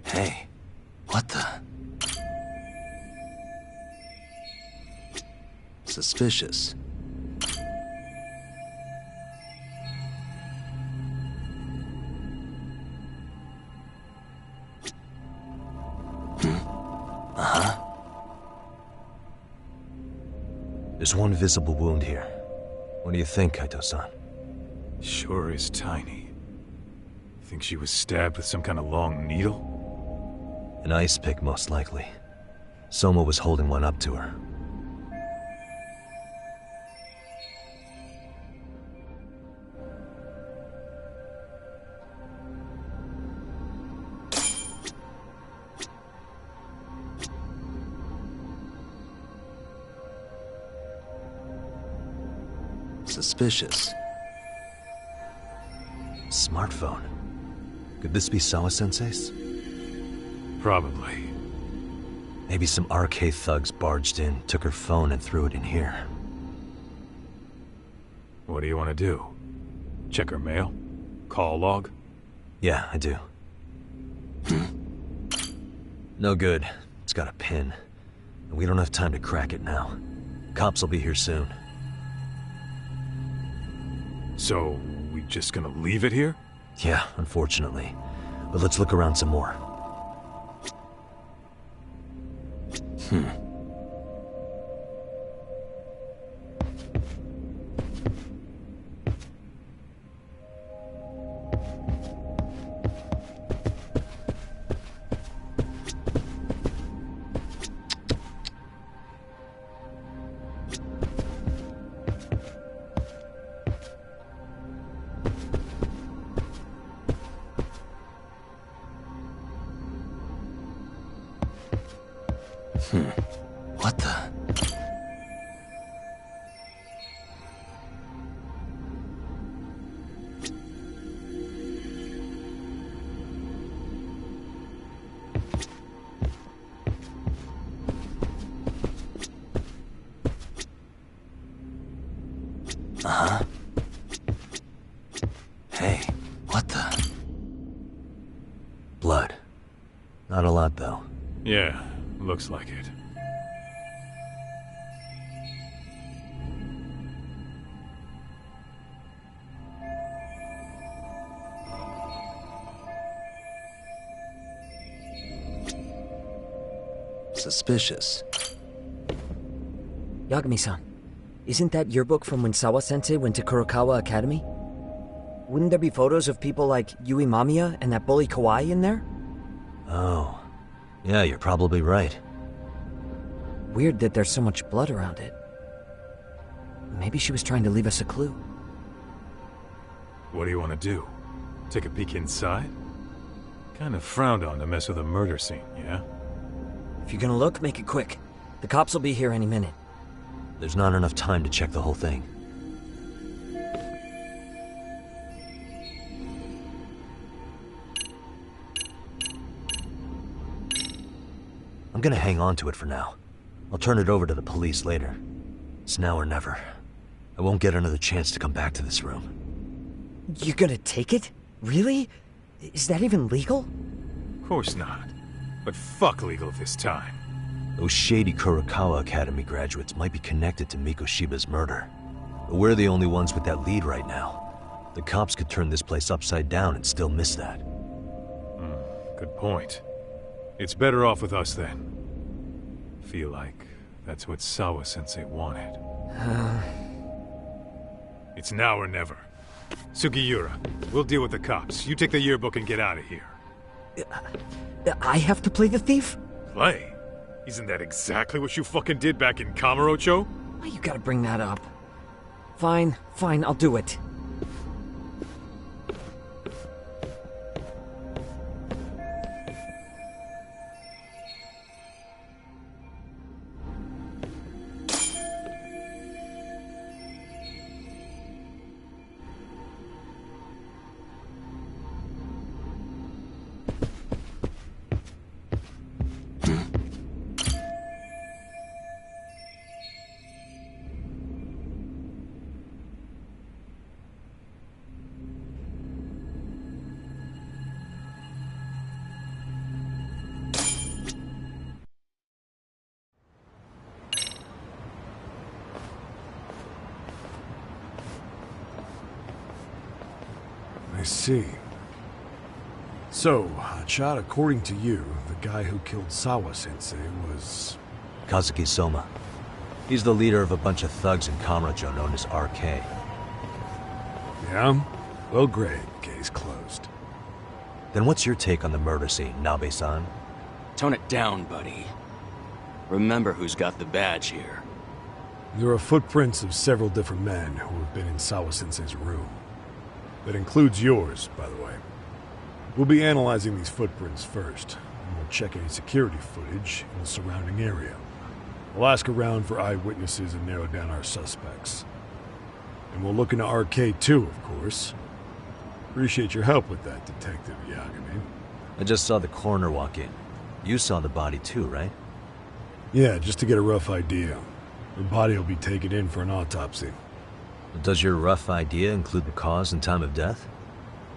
Hey, what the? Suspicious. Uh-huh. There's one visible wound here. What do you think, Kaito-san? Sure is tiny. Think she was stabbed with some kind of long needle? An ice pick, most likely. Soma was holding one up to her. Suspicious. Smartphone. Could this be Sawa-sensei's? Probably. Maybe some RK thugs barged in, took her phone, and threw it in here. What do you want to do? Check her mail? Call log? Yeah, I do. No good. It's got a pin. And we don't have time to crack it now. Cops will be here soon. So, we just gonna leave it here? Yeah, unfortunately. But let's look around some more. What the? Uh-huh. Hey, what the? Blood. Not a lot, though. Yeah, looks like it. Suspicious. Yagami-san, isn't that yearbook from when Sawa-sensei went to Kurokawa Academy? Wouldn't there be photos of people like Yui Mamiya and that bully Kawai in there? Oh. Yeah, you're probably right. Weird that there's so much blood around it. Maybe she was trying to leave us a clue. What do you want to do? Take a peek inside? Kind of frowned on to mess with a murder scene, yeah? If you're gonna look, make it quick. The cops will be here any minute. There's not enough time to check the whole thing. I'm gonna hang on to it for now. I'll turn it over to the police later. It's now or never. I won't get another chance to come back to this room. You're gonna take it? Really? Is that even legal? Of course not. But fuck legal this time. Those shady Kurokawa Academy graduates might be connected to Mikoshiba's murder. But we're the only ones with that lead right now. The cops could turn this place upside down and still miss that. Good point. It's better off with us then. Feel like that's what Sawa-sensei wanted. It's now or never. Sugiura, we'll deal with the cops. You take the yearbook and get out of here. I have to play the thief? Play? Isn't that exactly what you fucking did back in Kamurocho? Why you gotta bring that up? Fine, I'll do it. see. So, Hotshot, according to you, the guy who killed Sawa-sensei was... Kazuki Soma. He's the leader of a bunch of thugs in Kamurocho known as RK. Yeah? Well, great. Case closed. Then what's your take on the murder scene, Nabe-san? Tone it down, buddy. Remember who's got the badge here. There are footprints of several different men who have been in Sawa-sensei's room. That includes yours, by the way. We'll be analyzing these footprints first, and we'll check any security footage in the surrounding area. We'll ask around for eyewitnesses and narrow down our suspects. And we'll look into RK too, of course. Appreciate your help with that, Detective Yagami. I just saw the coroner walk in. You saw the body too, right? Yeah, just to get a rough idea. The body will be taken in for an autopsy. Does your rough idea include the cause and time of death?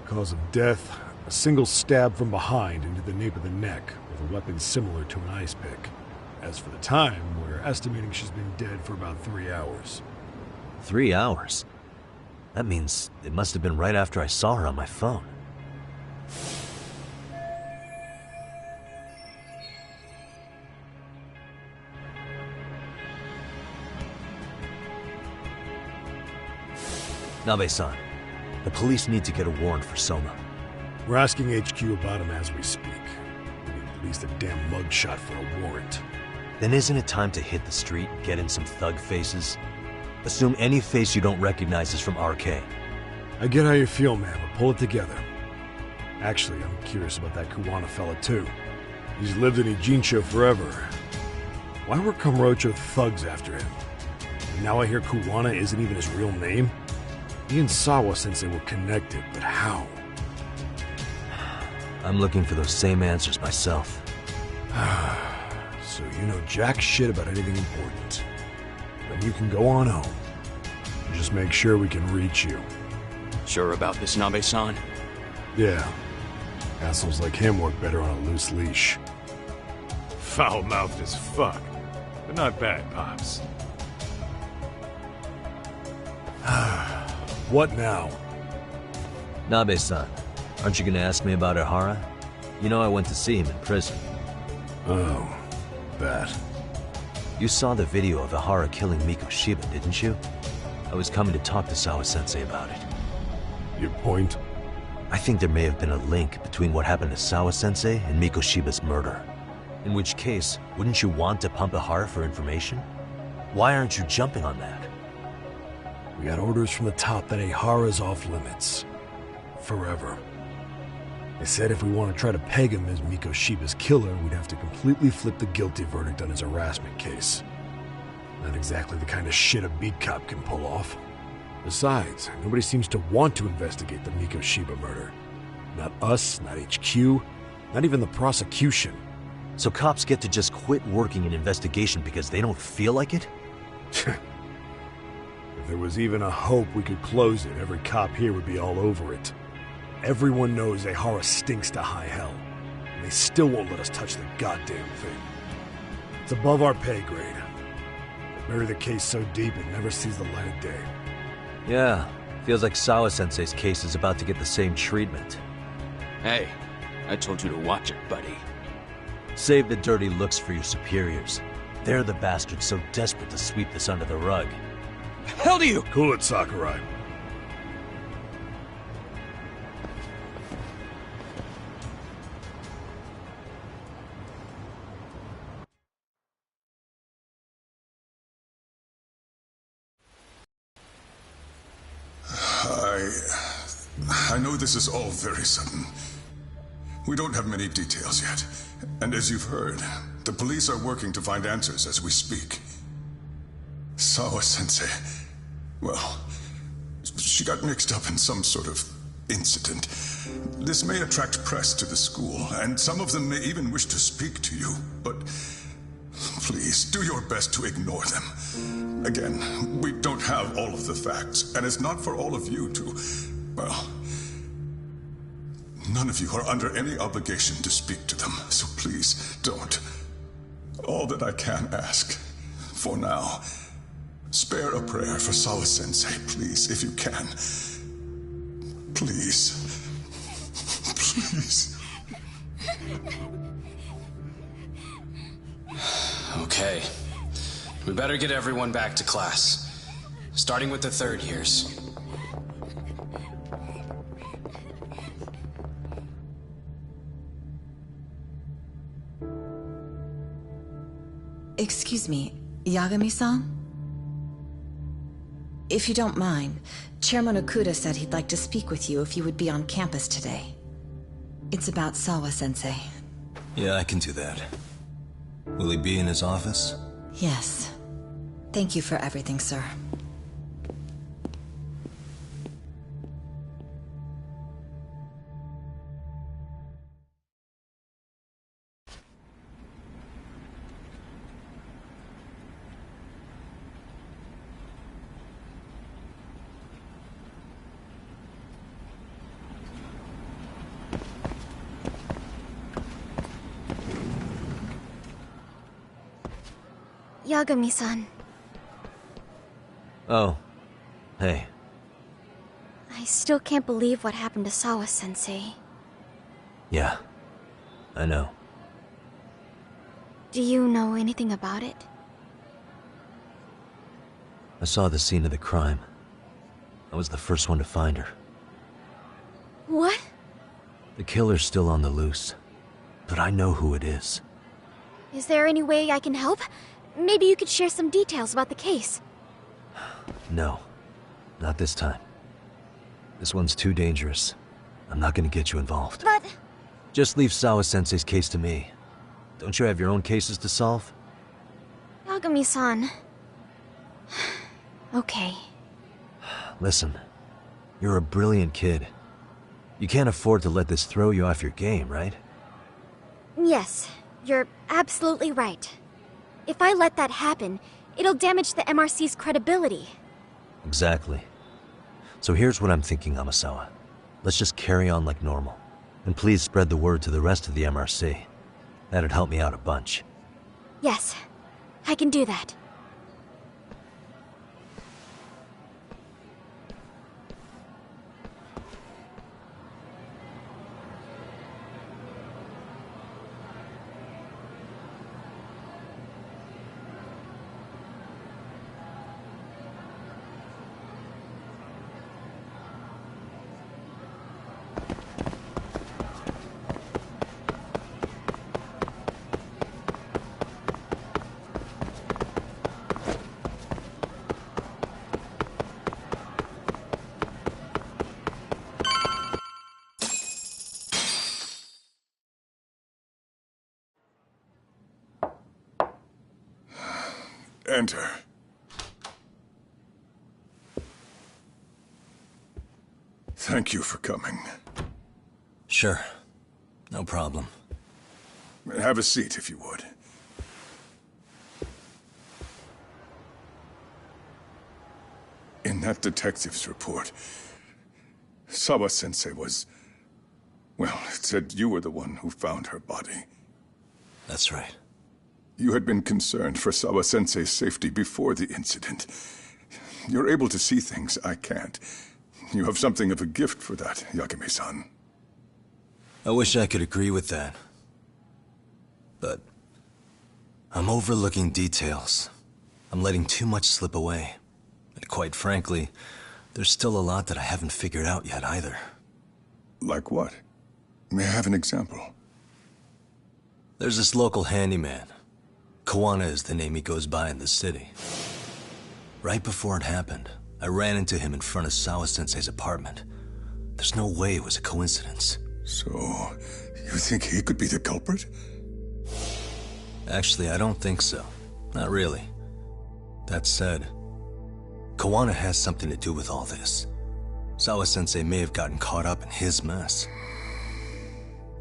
Cause of death, a single stab from behind into the nape of the neck with a weapon similar to an ice pick. As for the time, we're estimating she's been dead for about 3 hours. 3 hours? That means it must have been right after I saw her on my phone. Nabe-san, the police need to get a warrant for Soma. We're asking HQ about him as we speak. We need at least a damn mugshot for a warrant. Then isn't it time to hit the street, get in some thug faces? Assume any face you don't recognize is from RK. I get how you feel, man, but pull it together. Actually, I'm curious about that Kuwana fella, too. He's lived in Ijincho forever. Why were Kamurocho thugs after him? And now I hear Kuwana isn't even his real name? He and Sawa-sensei were connected, but how? I'm looking for those same answers myself. So you know jack shit about anything important. Then you can go on home. Just make sure we can reach you. Sure about this, Nabe-san? Yeah. Assholes like him work better on a loose leash. Foul-mouthed as fuck. But not bad, Pops. What now? Nabe-san, aren't you gonna ask me about Ihara? You know I went to see him in prison. Oh, that. You saw the video of Ihara killing Miko Shiba, didn't you? I was coming to talk to Sawa-sensei about it. Your point? I think there may have been a link between what happened to Sawa-sensei and Miko Shiba's murder. In which case, wouldn't you want to pump Ihara for information? Why aren't you jumping on that? We got orders from the top that Ihara's off limits. Forever. They said if we want to try to peg him as Miko Shiba's killer, we'd have to completely flip the guilty verdict on his harassment case. Not exactly the kind of shit a beat cop can pull off. Besides, nobody seems to want to investigate the Miko Shiba murder. Not us, not HQ, not even the prosecution. So cops get to just quit working an investigation because they don't feel like it? If there was even a hope we could close it, every cop here would be all over it. Everyone knows Ihara stinks to high hell, and they still won't let us touch the goddamn thing. It's above our pay grade. They bury the case so deep it never sees the light of day. Yeah, feels like Sawa-sensei's case is about to get the same treatment. Hey, I told you to watch it, buddy. Save the dirty looks for your superiors. They're the bastards so desperate to sweep this under the rug. The hell do you? Cool it, Sakurai. I know this is all very sudden. We don't have many details yet. And as you've heard, the police are working to find answers as we speak. Sawa-sensei, well, she got mixed up in some sort of incident. This may attract press to the school, and some of them may even wish to speak to you, but please, do your best to ignore them. Again, we don't have all of the facts, and it's not for all of you to, well, none of you are under any obligation to speak to them, so please, don't. All that I can ask, for now, spare a prayer for Sawa-sensei, please, if you can. Please. Please. Okay. We better get everyone back to class. Starting with the third years. Excuse me, Yagami-san? If you don't mind, Chairman Okuda said he'd like to speak with you if you would be on campus today. It's about Sawa-sensei. Yeah, I can do that. Will he be in his office? Yes. Thank you for everything, sir. Yagami-san. Oh. Hey. I still can't believe what happened to Sawa-sensei. Yeah. I know. Do you know anything about it? I saw the scene of the crime. I was the first one to find her. What? The killer's still on the loose. But I know who it is. Is there any way I can help? Maybe you could share some details about the case. No. Not this time. This one's too dangerous. I'm not gonna get you involved. But... Just leave Sawa-sensei's case to me. Don't you have your own cases to solve? Yagami-san... Okay. Listen. You're a brilliant kid. You can't afford to let this throw you off your game, right? Yes, you're absolutely right. If I let that happen, it'll damage the MRC's credibility. Exactly. So here's what I'm thinking, Amasawa. Let's just carry on like normal. And please spread the word to the rest of the MRC. That'd help me out a bunch. Yes, I can do that. Enter. Thank you for coming. Sure. No problem. Have a seat, if you would. In that detective's report, Sawa-sensei was... Well, it said you were the one who found her body. That's right. You had been concerned for Sawa-sensei's safety before the incident. You're able to see things I can't. You have something of a gift for that, Yagami-san. I wish I could agree with that. But... I'm overlooking details. I'm letting too much slip away. And quite frankly, there's still a lot that I haven't figured out yet either. Like what? May I have an example? There's this local handyman. Kawana is the name he goes by in the city. Right before it happened, I ran into him in front of Sawa-sensei's apartment. There's no way it was a coincidence. So, you think he could be the culprit? Actually, I don't think so. Not really. That said, Kawana has something to do with all this. Sawa-sensei may have gotten caught up in his mess.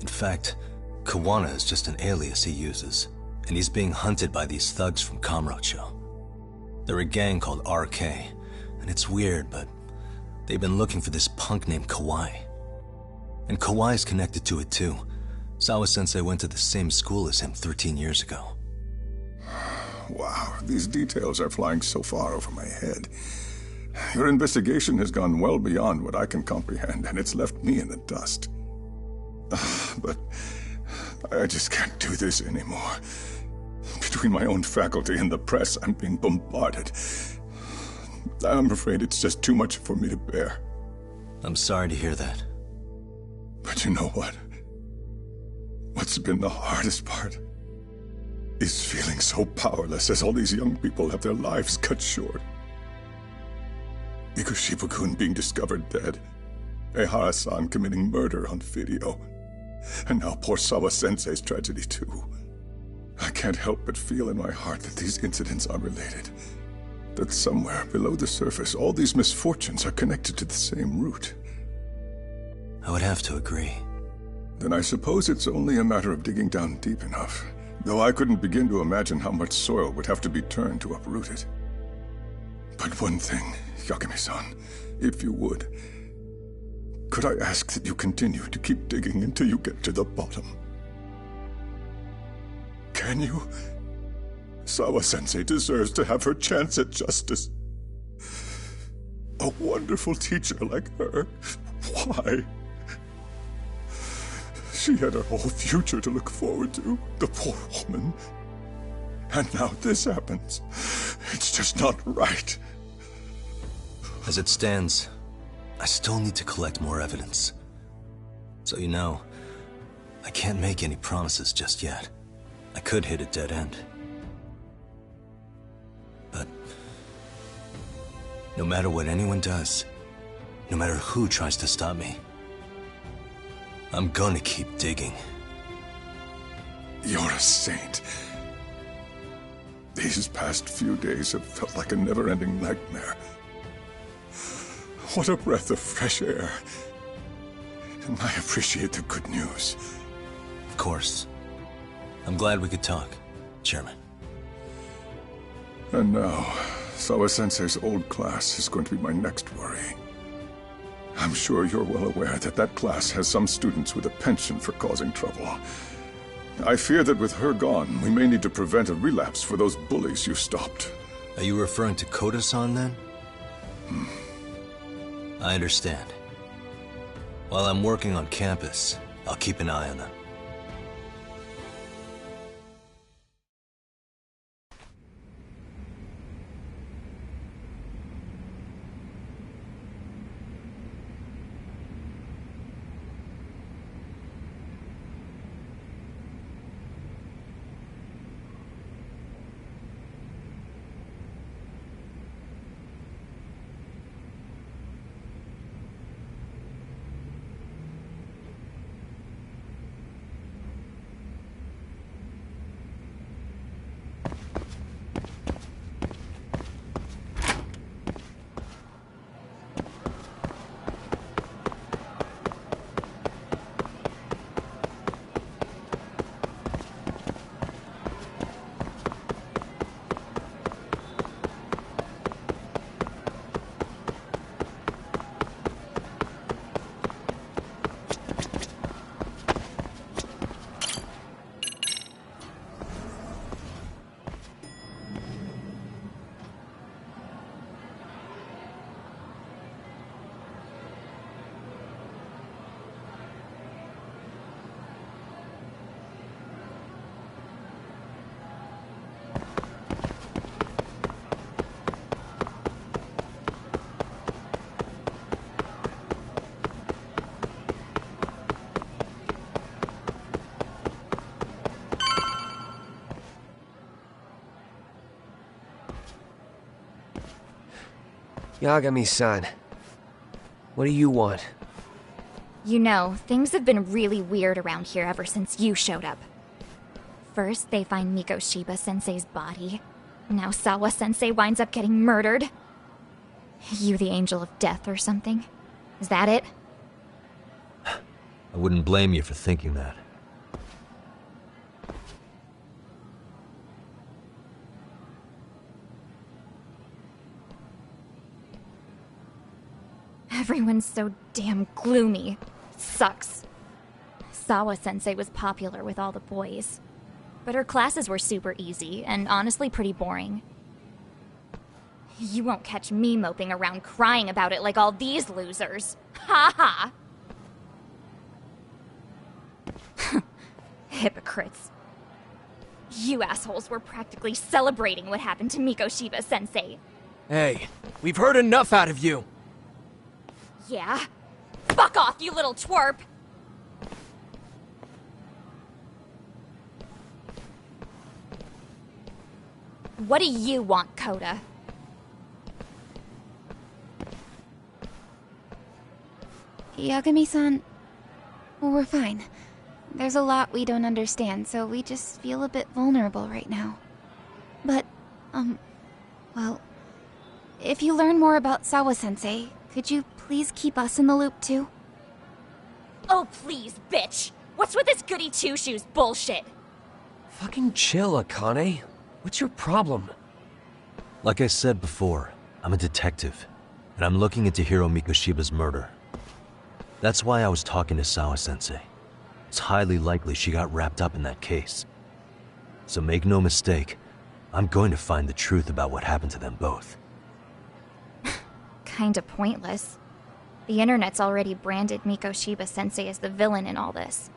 In fact, Kawana is just an alias he uses, and he's being hunted by these thugs from Kamurocho. They're a gang called RK, and it's weird, but they've been looking for this punk named Kawai. And Kawai's connected to it too. Sawa-sensei went to the same school as him 13 years ago. Wow, these details are flying so far over my head. Your investigation has gone well beyond what I can comprehend, and it's left me in the dust. But I just can't do this anymore. Between my own faculty and the press, I'm being bombarded. I'm afraid it's just too much for me to bear. I'm sorry to hear that. But you know what? What's been the hardest part is feeling so powerless as all these young people have their lives cut short. Miko-kun being discovered dead, Ehara-san committing murder on video, and now poor Sawa-sensei's tragedy too. I can't help but feel in my heart that these incidents are related. That somewhere below the surface, all these misfortunes are connected to the same root. I would have to agree. Then I suppose it's only a matter of digging down deep enough, though I couldn't begin to imagine how much soil would have to be turned to uproot it. But one thing, Yakami-san, if you would, could I ask that you continue to keep digging until you get to the bottom? Can you? Sawa-sensei deserves to have her chance at justice. A wonderful teacher like her. Why? She had her whole future to look forward to, the poor woman. And now this happens. It's just not right. As it stands, I still need to collect more evidence. So you know, I can't make any promises just yet. I could hit a dead end. But no matter what anyone does, no matter who tries to stop me, I'm gonna keep digging. You're a saint. These past few days have felt like a never-ending nightmare. What a breath of fresh air. And I appreciate the good news. Of course. I'm glad we could talk, Chairman. And now, Sawa-sensei's old class is going to be my next worry. I'm sure you're well aware that that class has some students with a penchant for causing trouble. I fear that with her gone, we may need to prevent a relapse for those bullies you stopped. Are you referring to Koda-san then? I understand. While I'm working on campus, I'll keep an eye on them. Yagami-san, what do you want? You know, things have been really weird around here ever since you showed up. First, they find Miko Shiba-sensei's body. Now Sawa-sensei winds up getting murdered. You the angel of death or something? Is that it? I wouldn't blame you for thinking that. Everyone's so damn gloomy. Sucks. Sawa-sensei was popular with all the boys. But her classes were super easy, and honestly pretty boring. You won't catch me moping around crying about it like all these losers. Ha ha! Hypocrites. You assholes were practically celebrating what happened to Mikoshiba-sensei. Hey, we've heard enough out of you. Yeah? Fuck off, you little twerp! What do you want, Coda? Yagami-san, we're fine. There's a lot we don't understand, so we just feel a bit vulnerable right now. But, well, if you learn more about Sawa-sensei, could you please keep us in the loop too? Oh please, bitch! What's with this goody two-shoes bullshit? Fucking chill, Akane. What's your problem? Like I said before, I'm a detective, and I'm looking into Hiro Mikoshiba's murder. That's why I was talking to Sawa-sensei. It's highly likely she got wrapped up in that case. So make no mistake, I'm going to find the truth about what happened to them both. Kinda pointless. The internet's already branded Mikoshiba-sensei as the villain in all this.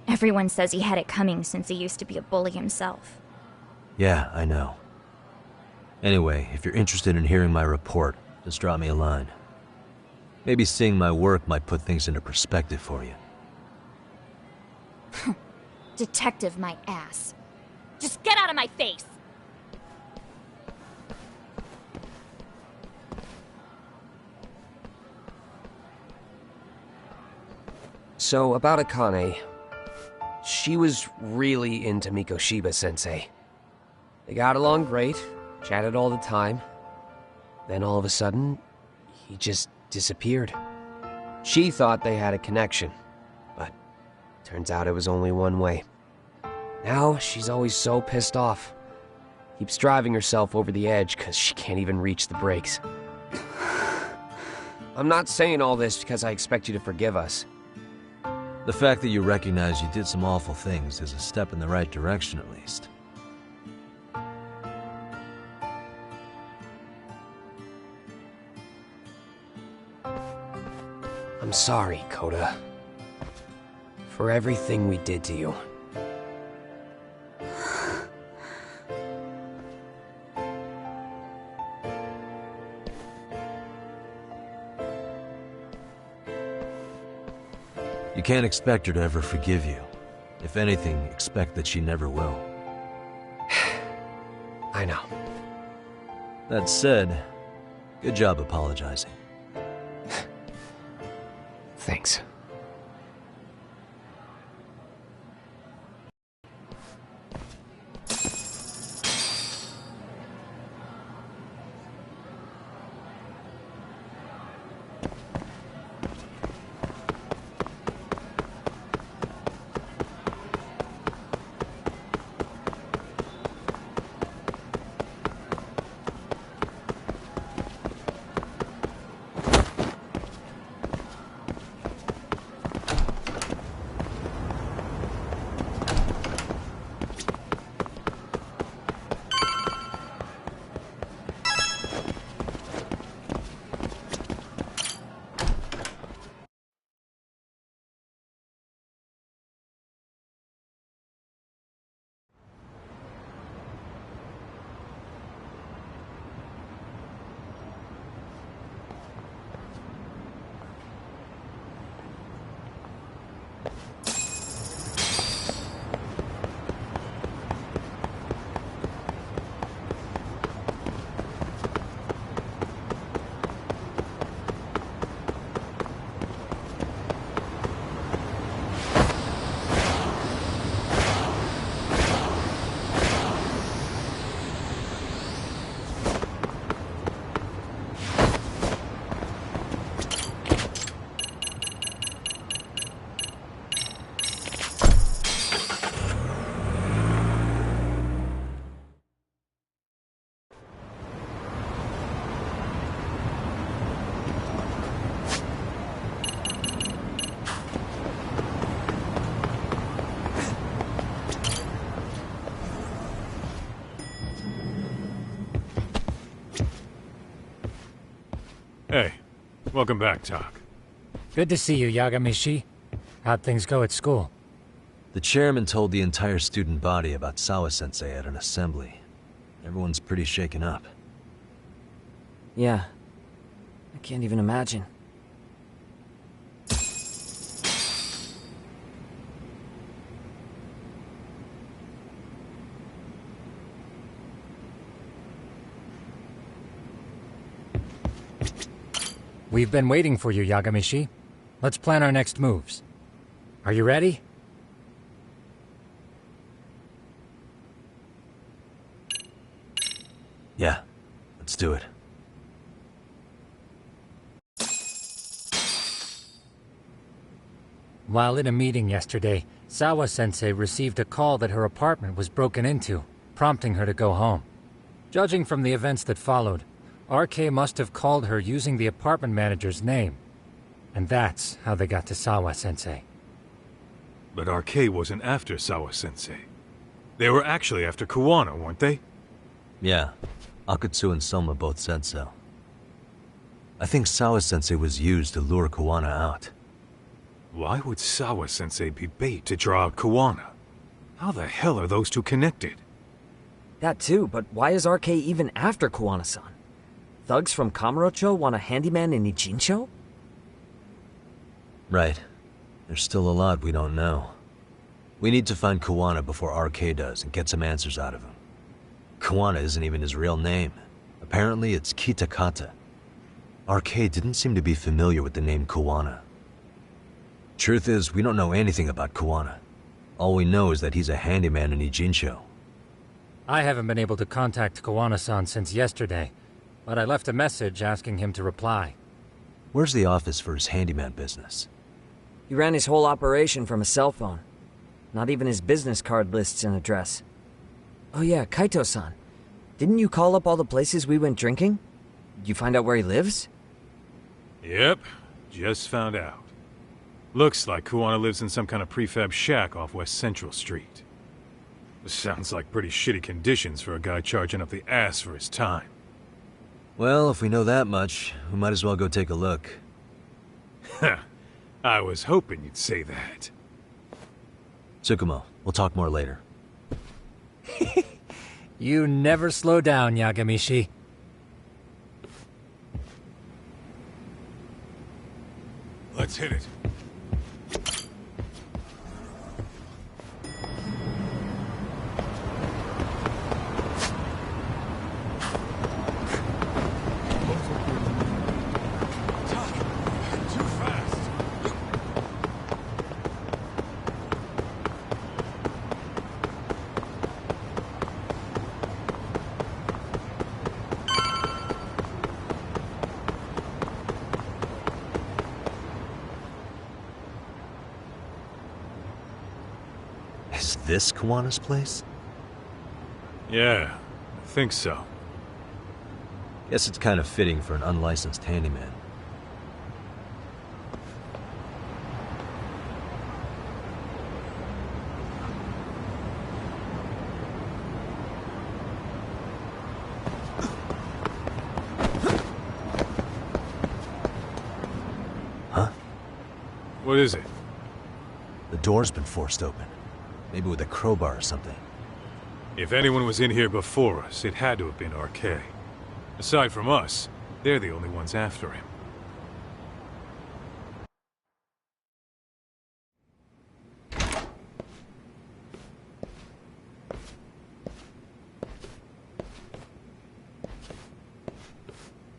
Everyone says he had it coming since he used to be a bully himself. Yeah, I know. Anyway, if you're interested in hearing my report, just drop me a line. Maybe seeing my work might put things into perspective for you. Detective my ass. Just get out of my face! So, about Akane. She was really into Mikoshiba-sensei. They got along great, chatted all the time. Then all of a sudden, he just disappeared. She thought they had a connection, but turns out it was only one way. Now, she's always so pissed off. Keeps driving herself over the edge because she can't even reach the brakes. I'm not saying all this because I expect you to forgive us. The fact that you recognize you did some awful things is a step in the right direction, at least. I'm sorry, Coda. For everything we did to you. You can't expect her to ever forgive you. If anything, expect that she never will. I know. That said, good job apologizing. Thanks. Hey, welcome back, Tak. Good to see you, Yagamishi. How'd things go at school? The chairman told the entire student body about Sawa-sensei at an assembly. Everyone's pretty shaken up. Yeah. I can't even imagine. We've been waiting for you, Yagamishi. Let's plan our next moves. Are you ready? Yeah, let's do it. While in a meeting yesterday, Sawa-sensei received a call that her apartment was broken into, prompting her to go home. Judging from the events that followed, RK must have called her using the apartment manager's name. And that's how they got to Sawa-sensei. But RK wasn't after Sawa-sensei. They were actually after Kuwana, weren't they? Yeah, Akutsu and Soma both said so. I think Sawa-sensei was used to lure Kuwana out. Why would Sawa-sensei be bait to draw out Kuwana? How the hell are those two connected? That too, but why is RK even after Kuwana-san? Thugs from Kamurocho want a handyman in Ijincho? Right. There's still a lot we don't know. We need to find Kuwana before RK does and get some answers out of him. Kuwana isn't even his real name. Apparently it's Kitakata. RK didn't seem to be familiar with the name Kuwana. Truth is, we don't know anything about Kuwana. All we know is that he's a handyman in Ijincho. I haven't been able to contact Kuwana-san since yesterday, but I left a message asking him to reply. Where's the office for his handyman business? He ran his whole operation from a cell phone. Not even his business card lists an address. Oh yeah, Kaito-san. Didn't you call up all the places we went drinking? Did you find out where he lives? Yep, just found out. Looks like Kuwana lives in some kind of prefab shack off West Central Street. Sounds like pretty shitty conditions for a guy charging up the ass for his time. Well, if we know that much, we might as well go take a look. I was hoping you'd say that. Tsukumo, we'll talk more later. You never slow down, Yagamishi. Let's hit it. Is this Kuwana's place? Yeah, I think so. Guess it's kind of fitting for an unlicensed handyman. Huh? What is it? The door's been forced open. Maybe with a crowbar or something. If anyone was in here before us, it had to have been RK. Aside from us, they're the only ones after him.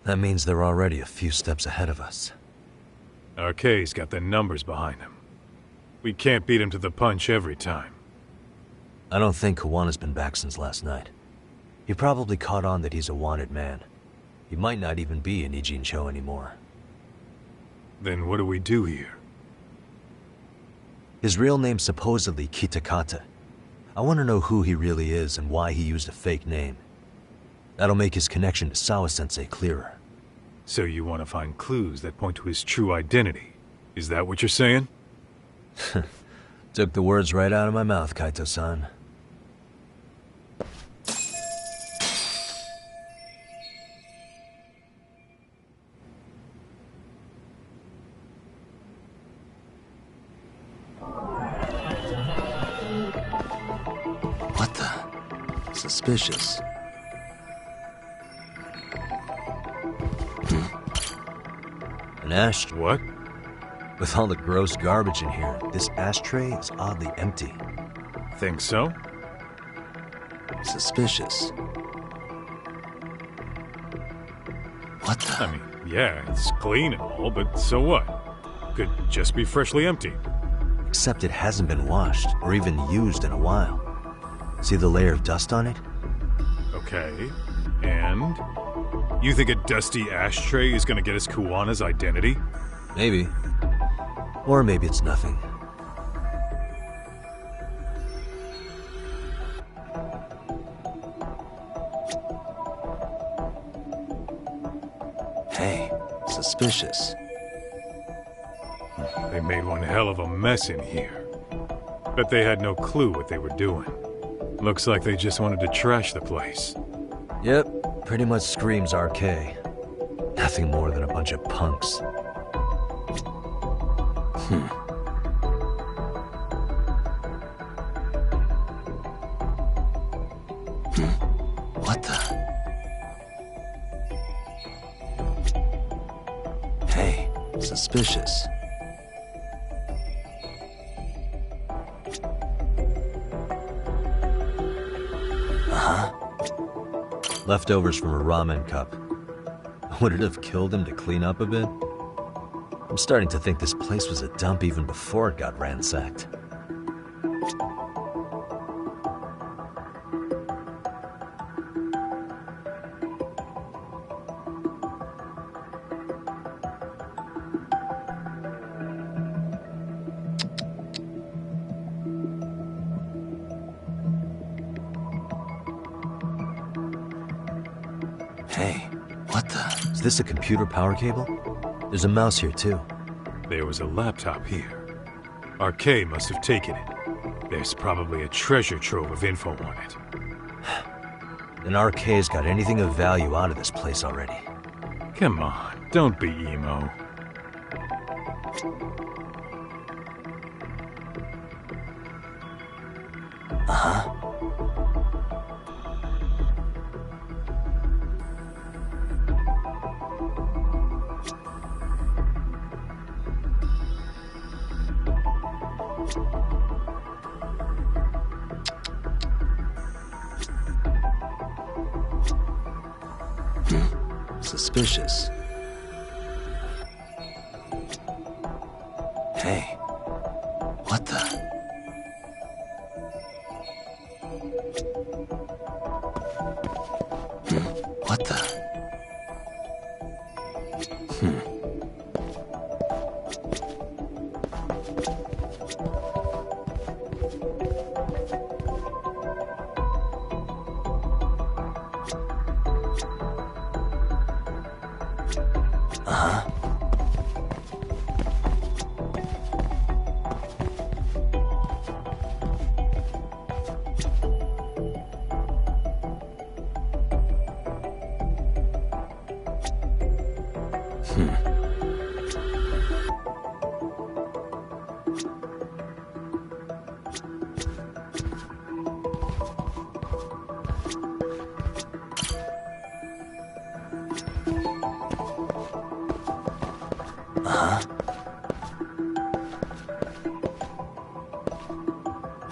That means they're already a few steps ahead of us. RK's got the numbers behind him. We can't beat him to the punch every time. I don't think Kuwana's been back since last night. He probably caught on that he's a wanted man. He might not even be in Ijincho anymore. Then what do we do here? His real name's supposedly Kitakata. I want to know who he really is and why he used a fake name. That'll make his connection to Sawa-sensei clearer. So you want to find clues that point to his true identity? Is that what you're saying? Took the words right out of my mouth, Kaito-san. Suspicious. An ashtray. What? With all the gross garbage in here, this ashtray is oddly empty. Think so? Suspicious. What the? I mean, yeah, it's clean and all, but so what? Could just be freshly empty. Except it hasn't been washed or even used in a while. See the layer of dust on it? Okay, and? You think a dusty ashtray is gonna get us Kuwana's identity? Maybe. Or maybe it's nothing. Hey, suspicious. They made one hell of a mess in here. Bet they had no clue what they were doing. Looks like they just wanted to trash the place. Yep, pretty much screams RK. Nothing more than a bunch of punks. What the? Hey, suspicious. Leftovers from a ramen cup. Would it have killed him to clean up a bit? I'm starting to think this place was a dump even before it got ransacked. Hey, what the? Is this a computer power cable? There's a mouse here too. There was a laptop here. RK must have taken it. There's probably a treasure trove of info on it. Then RK's got anything of value out of this place already. Come on, don't be emo. Suspicious. Hey, what the? What the?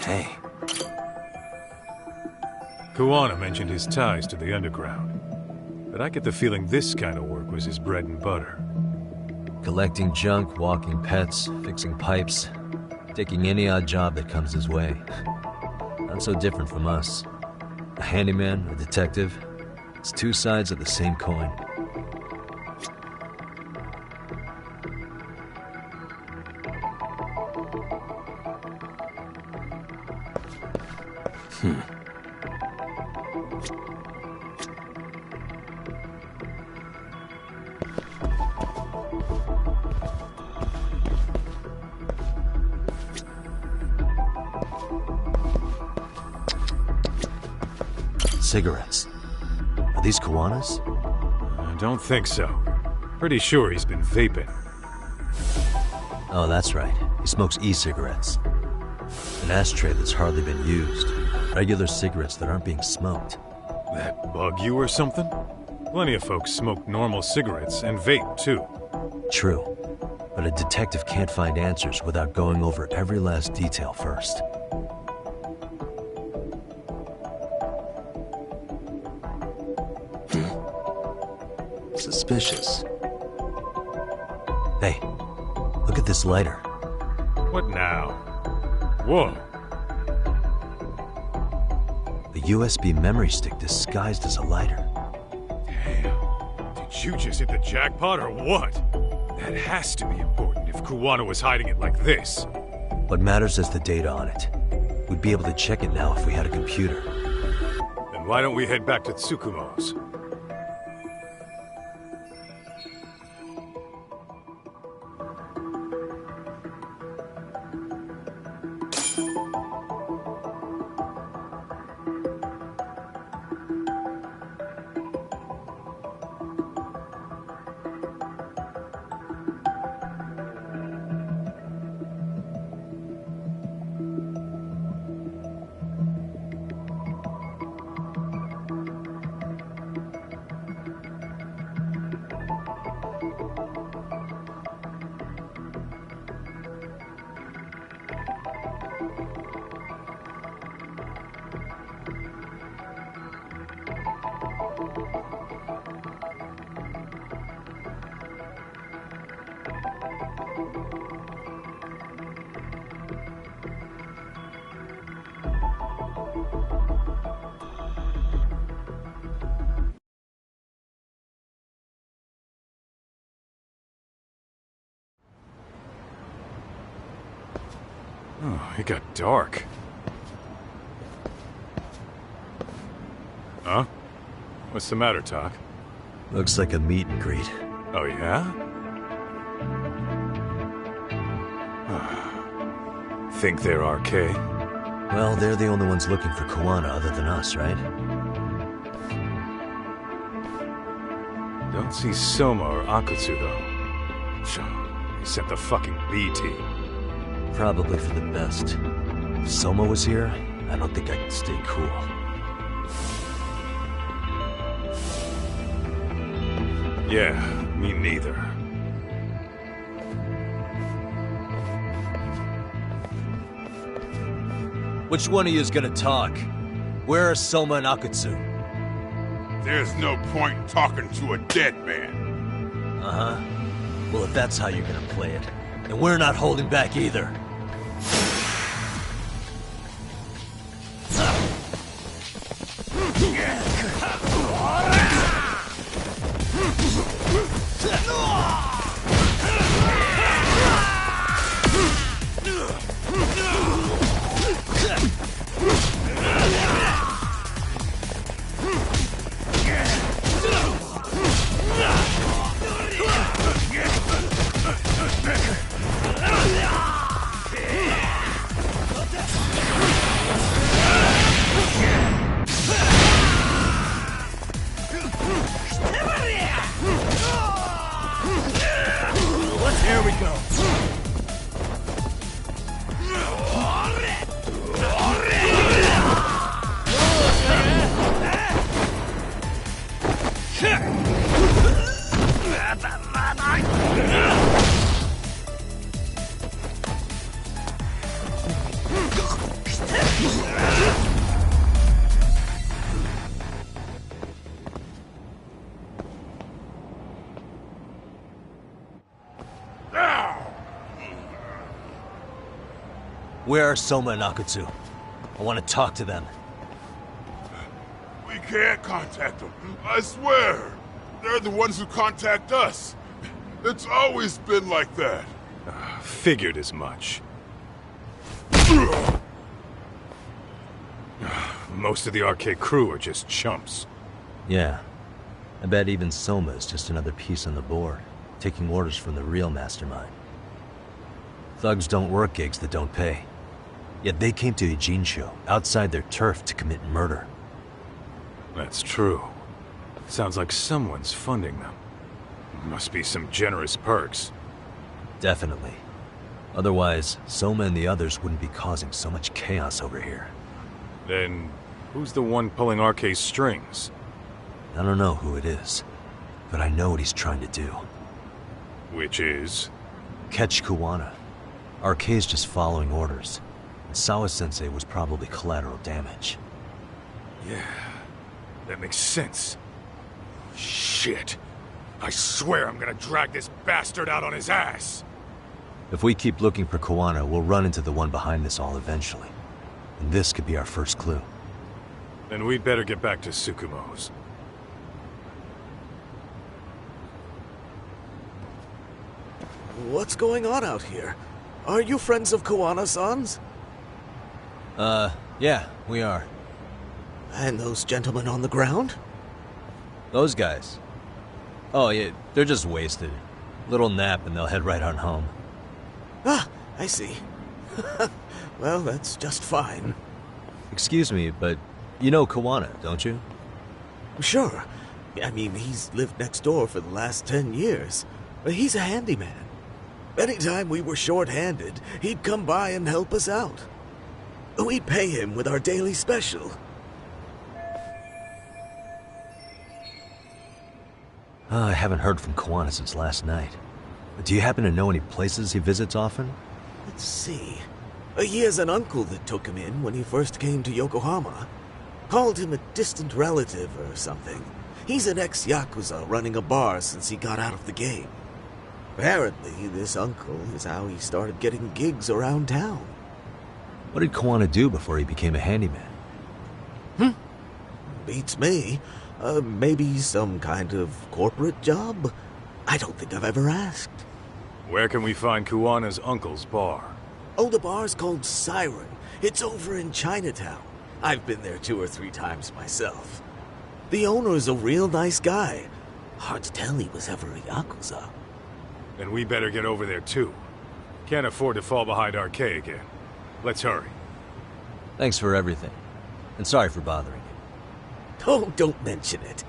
Hey. Kuwana mentioned his ties to the underground, but I get the feeling this kind of work was his bread and butter. Collecting junk, walking pets, fixing pipes, taking any odd job that comes his way. Not so different from us. A handyman, a detective. It's two sides of the same coin. Cigarettes. Are these Kuwana's? I don't think so. Pretty sure he's been vaping. Oh, that's right. He smokes e-cigarettes. An ashtray that's hardly been used. Regular cigarettes that aren't being smoked. That bug you or something? Plenty of folks smoke normal cigarettes and vape, too. True. But a detective can't find answers without going over every last detail first. Suspicious. Hey, look at this lighter. What now? Whoa. A USB memory stick disguised as a lighter. Damn. Did you just hit the jackpot or what? That has to be important if Kuwana was hiding it like this. What matters is the data on it. We'd be able to check it now if we had a computer. Then why don't we head back to Tsukumo's? Oh, it got dark. Huh? What's the matter, Tak? Looks like a meet and greet. Oh, yeah? Think they're RK? Well, they're the only ones looking for Kuwana other than us, right? Don't see Soma or Akutsu, though. They sent the fucking B team. Probably for the best. If Soma was here, I don't think I could stay cool. Yeah, me neither. Which one of you is gonna talk? Where are Soma and Akutsu? There's no point in talking to a dead man. Uh-huh. Well, if that's how you're gonna play it, then we're not holding back either. Here we go. Where are Soma and Akutsu? I want to talk to them. We can't contact them. I swear. They're the ones who contact us. It's always been like that. Figured as much. Most of the RK crew are just chumps. Yeah. I bet even Soma is just another piece on the board, taking orders from the real mastermind. Thugs don't work gigs that don't pay. Yet they came to Ijincho, outside their turf, to commit murder. That's true. Sounds like someone's funding them. Must be some generous perks. Definitely. Otherwise, Soma and the others wouldn't be causing so much chaos over here. Then, who's the one pulling RK's strings? I don't know who it is, but I know what he's trying to do. Which is? Catch Kuwana. RK's just following orders. And Sawa-sensei was probably collateral damage. Yeah, that makes sense. Shit. I swear I'm gonna drag this bastard out on his ass! If we keep looking for Kuwana, we'll run into the one behind this all eventually. And this could be our first clue. Then we'd better get back to Tsukumo's. What's going on out here? Are you friends of Kuwana-san's? Yeah, we are. And those gentlemen on the ground? Those guys? Oh, yeah, they're just wasted. Little nap and they'll head right on home. Ah, I see. Well, that's just fine. Excuse me, but you know Kuwana, don't you? Sure. I mean, he's lived next door for the last 10 years. He's a handyman. Anytime we were short-handed, he'd come by and help us out. We'd pay him with our daily special. I haven't heard from Kuwana since last night. Do you happen to know any places he visits often? Let's see. He has an uncle that took him in when he first came to Yokohama. Called him a distant relative or something. He's an ex-Yakuza running a bar since he got out of the game. Apparently, this uncle is how he started getting gigs around town. What did Kuwana do before he became a handyman? Beats me. Maybe some kind of corporate job? I don't think I've ever asked. Where can we find Kuwana's uncle's bar? Oh, the bar's called Siren. It's over in Chinatown. I've been there 2 or 3 times myself. The owner's a real nice guy. Hard to tell he was ever a Yakuza. Then we better get over there too. Can't afford to fall behind RK again. Let's hurry. Thanks for everything. And sorry for bothering you. Oh, don't mention it.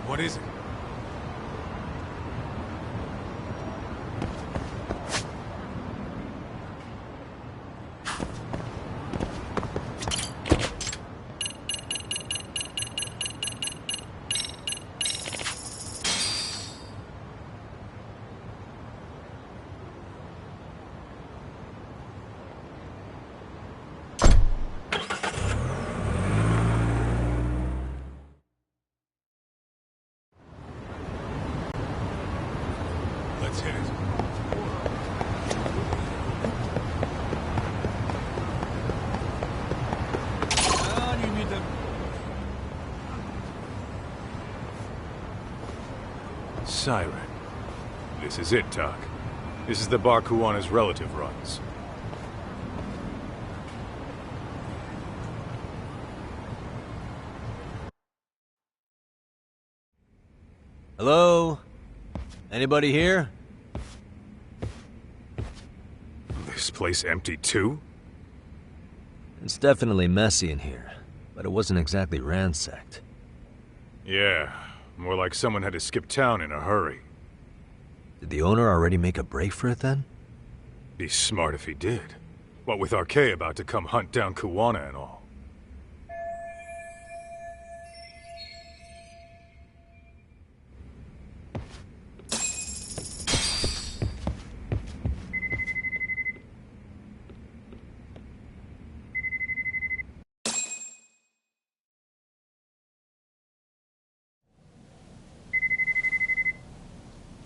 What is it? Let's hit it. Siren. This is it, Doc. This is the bar Kuwana's relative runs. Hello? Anybody here? This place empty too? It's definitely messy in here, but it wasn't exactly ransacked. Yeah, more like someone had to skip town in a hurry. Did the owner already make a break for it then? Be smart if he did. What with RK about to come hunt down Kuwana and all.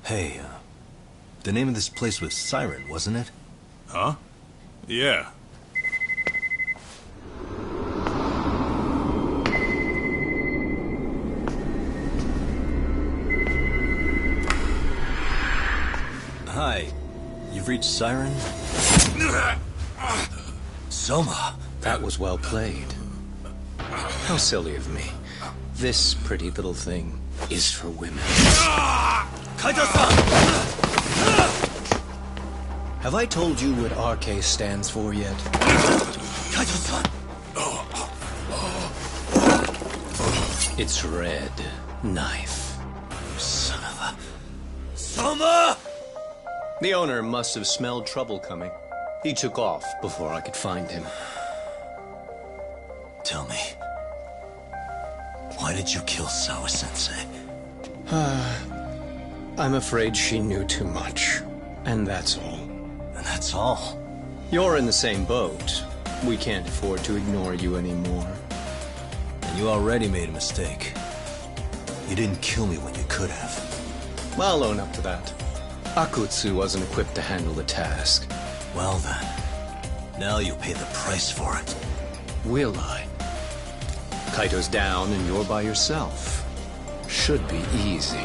Hey, the name of this place was Siren, wasn't it? Huh? Yeah. Hi. You've reached Siren? Soma. That was well played. How silly of me. This pretty little thing is for women. Kaito-san! Have I told you what RK stands for yet? Kaito-san! It's Red Knife. Son of a... Soma! The owner must have smelled trouble coming. He took off before I could find him. Tell me, why did you kill Sawa-sensei? I'm afraid she knew too much. And that's all. And that's all? You're in the same boat. We can't afford to ignore you anymore. And you already made a mistake. You didn't kill me when you could have. I'll own up to that. Akutsu wasn't equipped to handle the task. Well then, now you'll pay the price for it. Will I? Kaito's down and you're by yourself. Should be easy.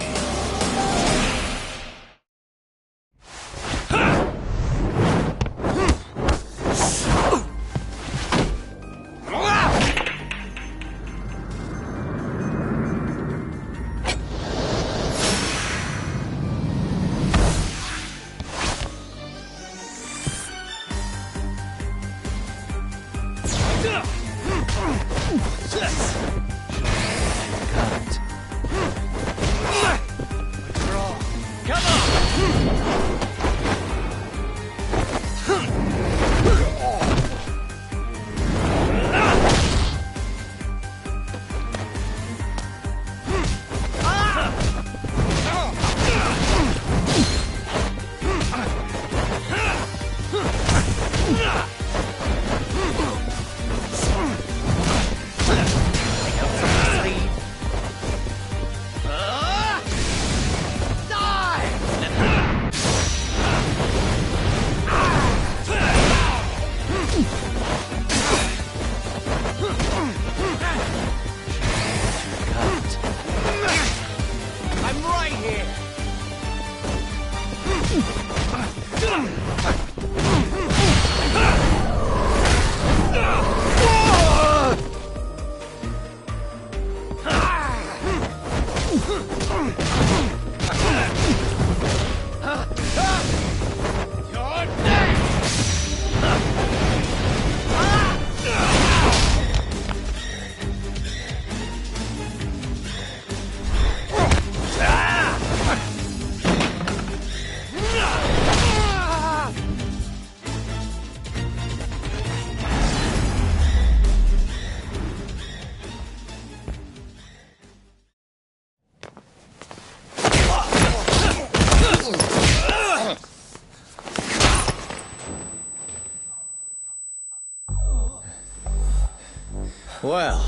Well,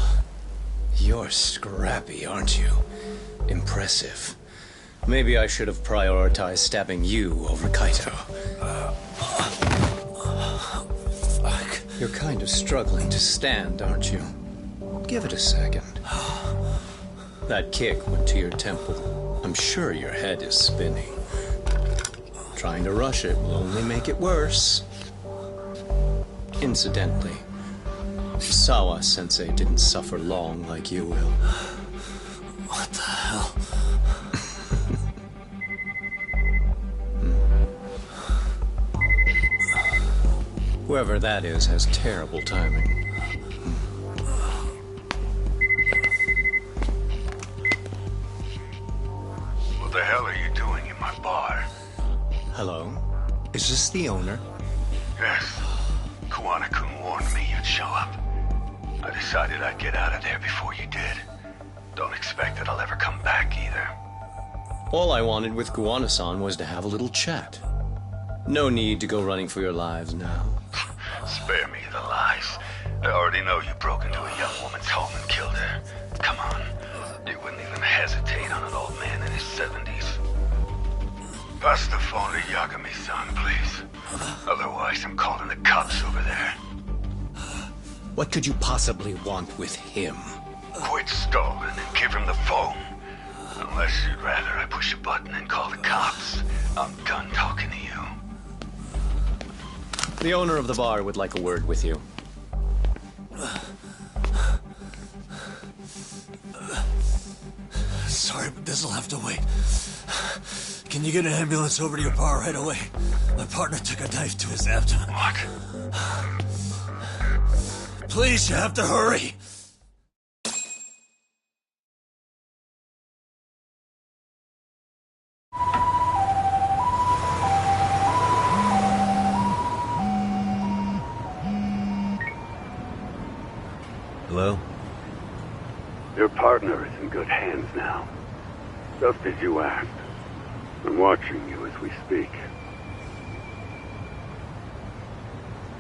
you're scrappy, aren't you? Impressive. Maybe I should have prioritized stabbing you over Kaito. Fuck. You're kind of struggling to stand, aren't you? Give it a second. That kick went to your temple. I'm sure your head is spinning. Trying to rush it will only make it worse. Incidentally, Sawa-sensei didn't suffer long like you will. What the hell? Whoever that is has terrible timing. What the hell are you doing in my bar? Hello? Is this the owner? Yes. Kuwana-kun warned me you'd show up. I decided I'd get out of there before you did. Don't expect that I'll ever come back either. All I wanted with Kuwana-san was to have a little chat. No need to go running for your lives now. Spare me the lies. I already know you broke into a young woman's home and killed her. Come on. You wouldn't even hesitate on an old man in his 70s. Pass the phone to Yagami-san, please. Otherwise, I'm calling the cops over there. What could you possibly want with him? Quit stalling and give him the phone. Unless you'd rather I push a button and call the cops. I'm done talking to you. The owner of the bar would like a word with you. Sorry, but this'll have to wait. Can you get an ambulance over to your bar right away? My partner took a knife to his abdomen. What? Please, you have to hurry. glow? Your partner is in good hands now. Just as you asked. I'm watching you as we speak.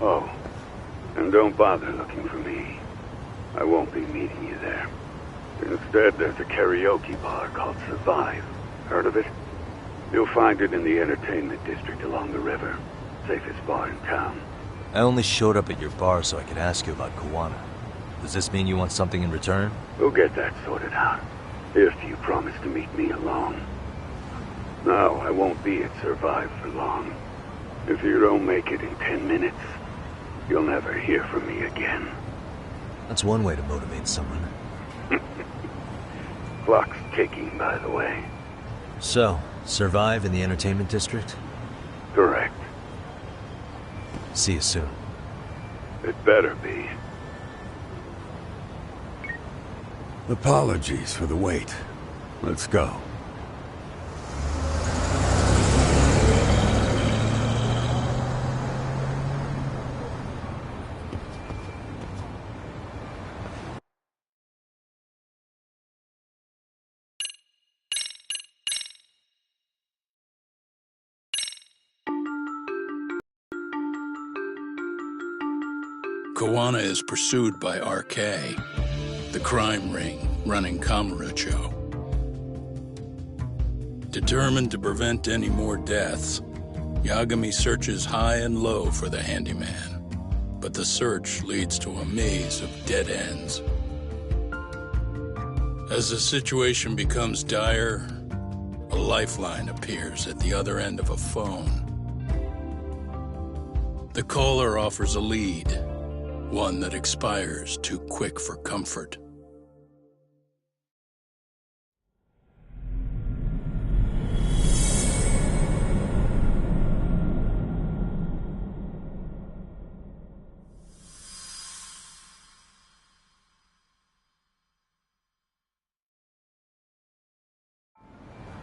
Oh, and don't bother looking for me. I won't be meeting you there. Instead, there's a karaoke bar called Survive. Heard of it? You'll find it in the entertainment district along the river. Safest bar in town. I only showed up at your bar so I could ask you about Kuwana. Does this mean you want something in return? We'll get that sorted out. If you promise to meet me alone. No, I won't be at Survive for long. If you don't make it in 10 minutes, you'll never hear from me again. That's one way to motivate someone. Clock's ticking, by the way. So, Survive in the entertainment district? Correct. See you soon. It better be. Apologies for the wait. Let's go. Kuwana is pursued by RK, the crime ring running Kamurocho. Determined to prevent any more deaths, Yagami searches high and low for the handyman, but the search leads to a maze of dead ends. As the situation becomes dire, a lifeline appears at the other end of a phone. The caller offers a lead, one that expires too quick for comfort.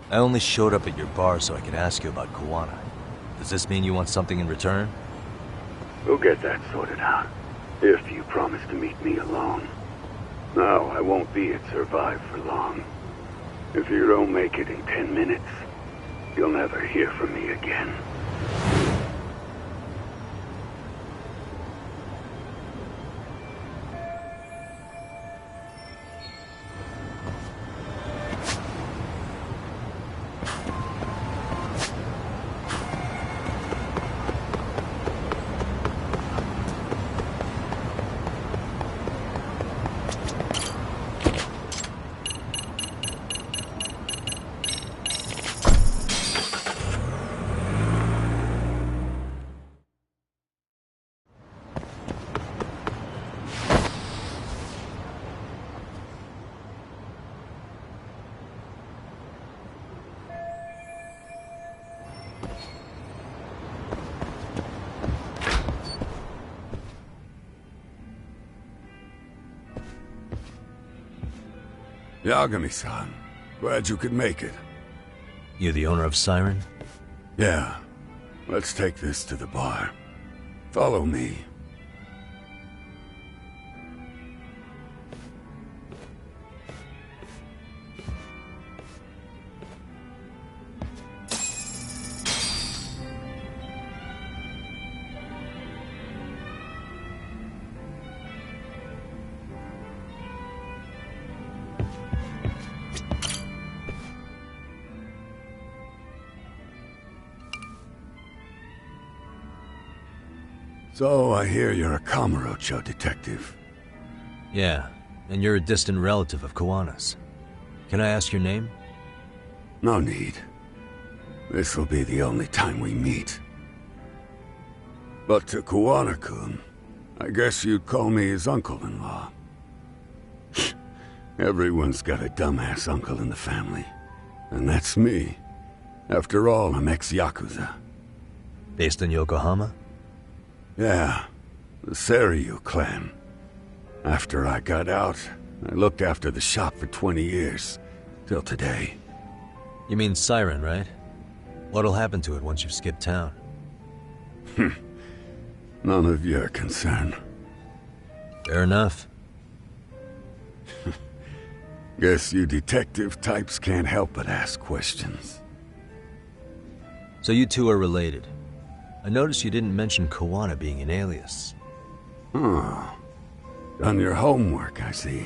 I only showed up at your bar so I could ask you about Kuwana. Does this mean you want something in return? We'll get that sorted out. If you promise to meet me alone. No, I won't be at Survive for long. If you don't make it in 10 minutes, you'll never hear from me again. Yagami-san, glad you could make it. You the owner of Siren? Yeah. Let's take this to the bar. Follow me. So, I hear you're a Kamurocho detective. Yeah, and you're a distant relative of Kuwana's. Can I ask your name? No need. This'll be the only time we meet. But to Kuwana-kun, I guess you'd call me his uncle-in-law. Everyone's got a dumbass uncle in the family. And that's me. After all, I'm ex-Yakuza. Based in Yokohama? Yeah, the Seiryu clan. After I got out, I looked after the shop for 20 years. Till today. You mean Siren, right? What'll happen to it once you've skipped town? None of your concern. Fair enough. Guess you detective types can't help but ask questions. So you two are related. I noticed you didn't mention Koana being an alias. Oh. Done your homework, I see.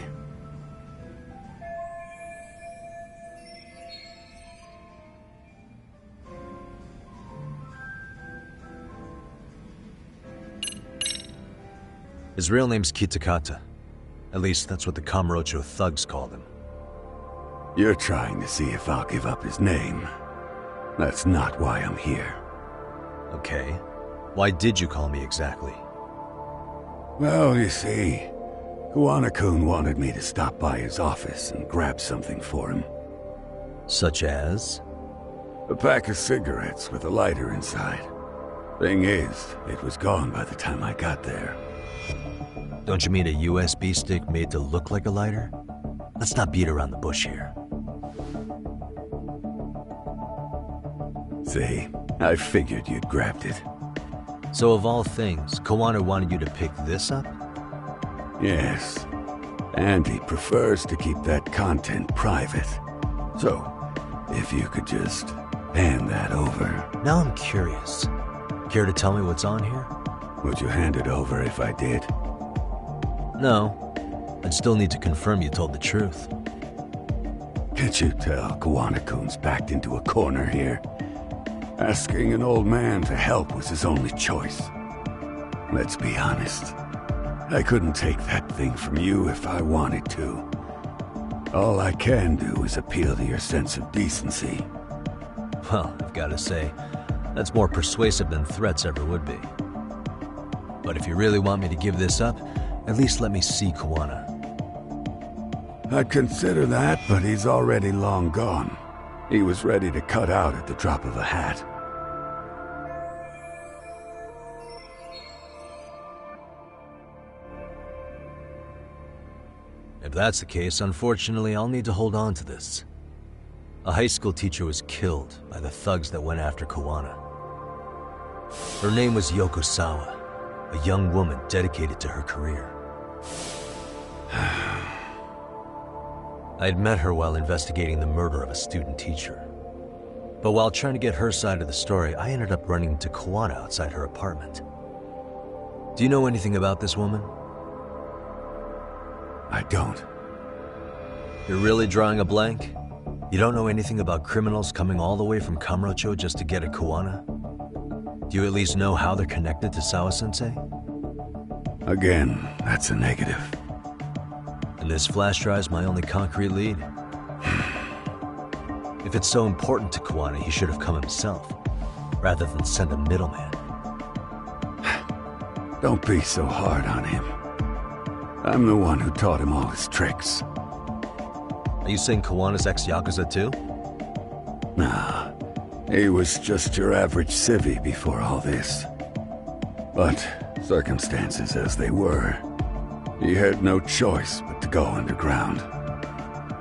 His real name's Kitakata. At least that's what the Kamurocho thugs called him. You're trying to see if I'll give up his name. That's not why I'm here. Okay. Why did you call me exactly? Well, you see, Koana-kun wanted me to stop by his office and grab something for him. Such as? A pack of cigarettes with a lighter inside. Thing is, it was gone by the time I got there. Don't you mean a USB stick made to look like a lighter? Let's not beat around the bush here. See, I figured you'd grabbed it. So of all things, Koana wanted you to pick this up? Yes. And he prefers to keep that content private. So, if you could just hand that over. Now I'm curious. Care to tell me what's on here? Would you hand it over if I did? No. I'd still need to confirm you told the truth. Can't you tell Koana-kun's backed into a corner here? Asking an old man to help was his only choice. Let's be honest. I couldn't take that thing from you if I wanted to. All I can do is appeal to your sense of decency. Well, I've got to say, that's more persuasive than threats ever would be. But if you really want me to give this up, at least let me see Koana. I'd consider that, but he's already long gone. He was ready to cut out at the drop of a hat. If that's the case, unfortunately, I'll need to hold on to this. A high school teacher was killed by the thugs that went after Koana. Her name was Yoko Sawa, a young woman dedicated to her career. I'd met her while investigating the murder of a student teacher. But while trying to get her side of the story, I ended up running into Koana outside her apartment. Do you know anything about this woman? I don't. You're really drawing a blank? You don't know anything about criminals coming all the way from Kamurocho just to get at Koana? Do you at least know how they're connected to Sawa-sensei? Again, that's a negative. And this flash drive's my only concrete lead. If it's so important to Koana, he should have come himself, rather than send a middleman. Don't be so hard on him. I'm the one who taught him all his tricks. Are you saying Koana's ex-Yakuza too? Nah, he was just your average civvy before all this. But circumstances as they were, he had no choice but to go underground.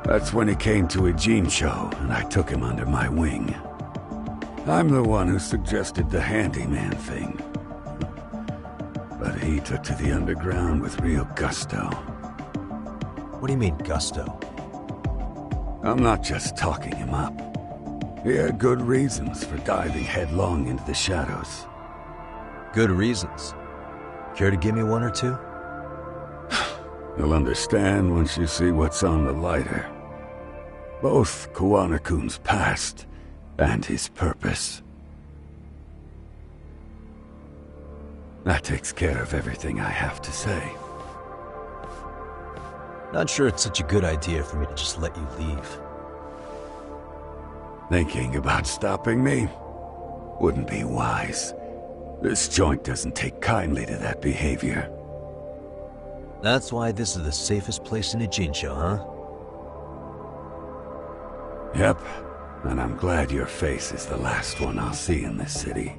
That's when he came to Ijincho, and I took him under my wing. I'm the one who suggested the handyman thing. But he took to the underground with real gusto. What do you mean, gusto? I'm not just talking him up. He had good reasons for diving headlong into the shadows. Good reasons? Care to give me one or two? You'll understand once you see what's on the lighter. Both Koana-kun's past and his purpose. That takes care of everything I have to say. Not sure it's such a good idea for me to just let you leave. Thinking about stopping me? Wouldn't be wise. This joint doesn't take kindly to that behavior. That's why this is the safest place in Ijincho, huh? Yep, and I'm glad your face is the last one I'll see in this city.